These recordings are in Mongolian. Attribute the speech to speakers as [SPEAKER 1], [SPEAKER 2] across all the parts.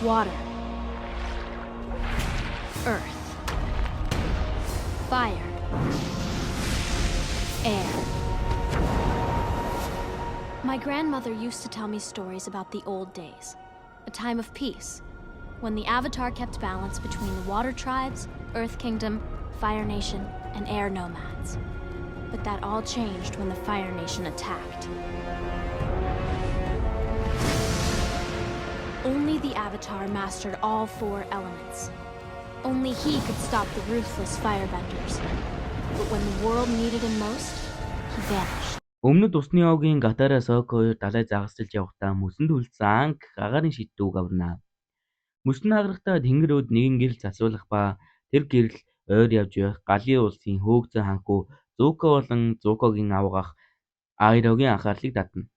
[SPEAKER 1] Water. Earth. Fire. Air. My grandmother used to tell me stories about the old days, a time of peace, when the Avatar kept balance between the Water Tribes, Earth Kingdom, Fire Nation, and Air Nomads. But that all changed when the Fire Nation attacked. Only the Avatar mastered all 4 elements. Only he could stop the ruthless firebenders. But when the world needed him most, he vanished.
[SPEAKER 2] Өмнөд усны овгийн Гатара Сокко хоёр далай загасчилж явахдаа мөсөнд үлдсэн Анг агаарын шидтүүг аварна. Мөсөн хагарахтаа тэнгэр өд нэгэн гэрэл засварлах ба тэр гэрэл ойр явж байх Галын улсын хөөгцөн ханхүү Зуука болон Зуукогийн авгах Аирогийн анхаарлыг татна.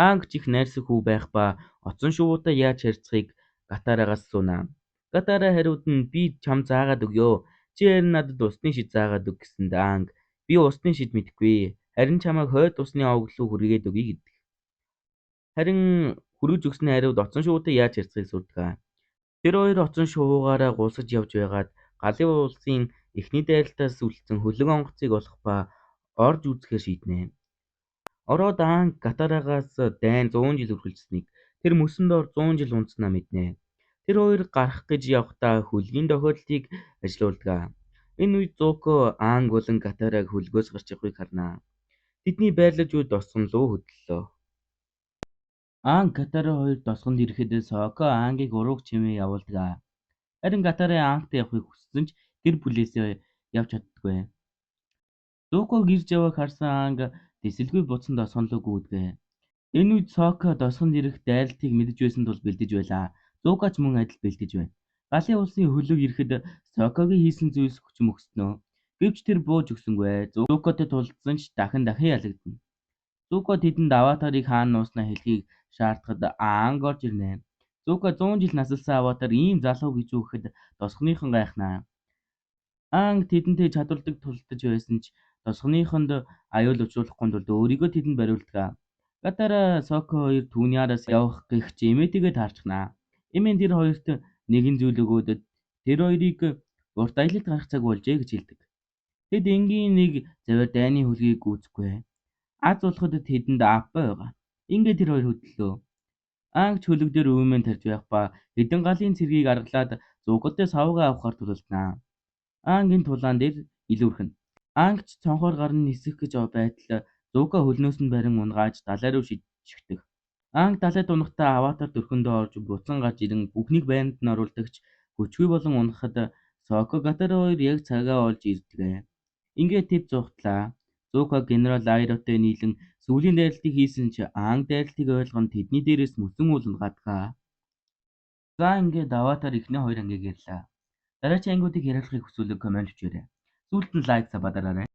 [SPEAKER 2] Анг чих найрсаг хүү байх ба оцон шувуутай яаж харьцахыг Гатарагаас асууна. Гатара хариуд нь би чам заагаад өгөө. Чи харин надад усны шид заагаад өг гэсэнд Анг би усны шид мэдэхгүй. Харин чамайг хойд усны овг руу хүргээд өгье гэдэг. Харин хүргэж өгсөн хариуд оцон шувуутай яаж харьцахыг сурдаг. Тэр хоёр оцон шувуугаараа гулсаж явж байгаад Галын улсын эхний дайралтаас үлдсэн хөлөг онгоцыг олох ба орж үзэхээр шийднэ. Ороод Анг Гатарагаас дайн 100 жил үргэлжсэнийг тэр мөсөн доор 100 жил унтснаа мэднэ. Тэр хоёр гарах гэж явахдаа хөлгийн тохиолдлыг ажилуулдаг. Энэ үед Зууко Анг болон Гатараг хөлгөөс гарч явахыг харна. Тэдний байрлаж буй досгон луу хөдлөлөө. Анг Гатара хоёр досгонд ирэхэд Сокко Ангийг урууг чимээ явуулдаг. Харин Гатара Ангтай явахыг хүссэн ч гэр бүлээсээ явж чаддаггүй. Зууко гэрж яваг харсан Анг дэсэлгүй буцан досгон руу гүйдэг. Энэ үед Сокко досгонд ирэх дайралтыг мэдэж байсан тул бэлдэж байлаа. Зууко ч мөн адил бэлдэж байна. Галын улсын хөлөг ирэхэд Соккогийн хийсэн зүйлс хүчм өгснөө. Гэвч тэр бууж өгсөнгүй. Зуукотой тулдсан ч дахин ялагдана. Зууко тэдэнд аватарыг хаана нууснаа хэлхийг шаардахад Анг орж ирнэ. Зууко 100 жил насалсан аватар ийм залуу гэж үгэхэд тосгоныхон гайхнаа. Анг тэдэнтэй чадвардаг тулдаж байсан ч тосгоныхонд аюул учруулахгүй тулд өөрийгөө тэдэнд бариулдаг. Гатара Сокко хоёр түүний араас явах гэх эмээтэйгээ таарчнаа. Эмээ тэр хоёрт нэгэн зүйл өгөөд тэр хоёрыг урт аялалд гарах цаг болжээ гэж хэлдэг. Тэд энгийн нэг завар дайны хөлгийг гүйцэхгүй. Аз болоход тэдэнд авбай байгаа. Ингээд тэр хоёр хөдлөлөө. Анг чөлөг дээр өвмэн тарж байх ба хэдэн галын цэргийг аргалаад Зуукотой савгаа авахар тулалдана. Анг энэ тулаан дээр илүүрхэнэ. Анг ч цонхоор гарна нисэх гэж байтал Зууко хөлнөөс нь барин унгааж далай руу шижигдэг. Анг далайд унахдаа аватар дөрхөндөө орж буцан гарч ирэн бүхнийг байранд нь оруулдагч хүчгүй болон унахад Сокко Гатара хоёр яг цагаа олж ирдэг. Ингээд тэд зугтлаа. Зууко генерал Аиротой нийлэн сүүлийн дайралтыг хийсэн ч Анг дайралтыг ойлгон тэдний дээрээс мөсөн ууланд гадгаа. За ингээд аватар эхний 2 ангийг ярьлаа. Дараагийн ангиудыг яриулахыг хүсвэл комент бичээрэй. Сүүлд нь лайк сабадараарай.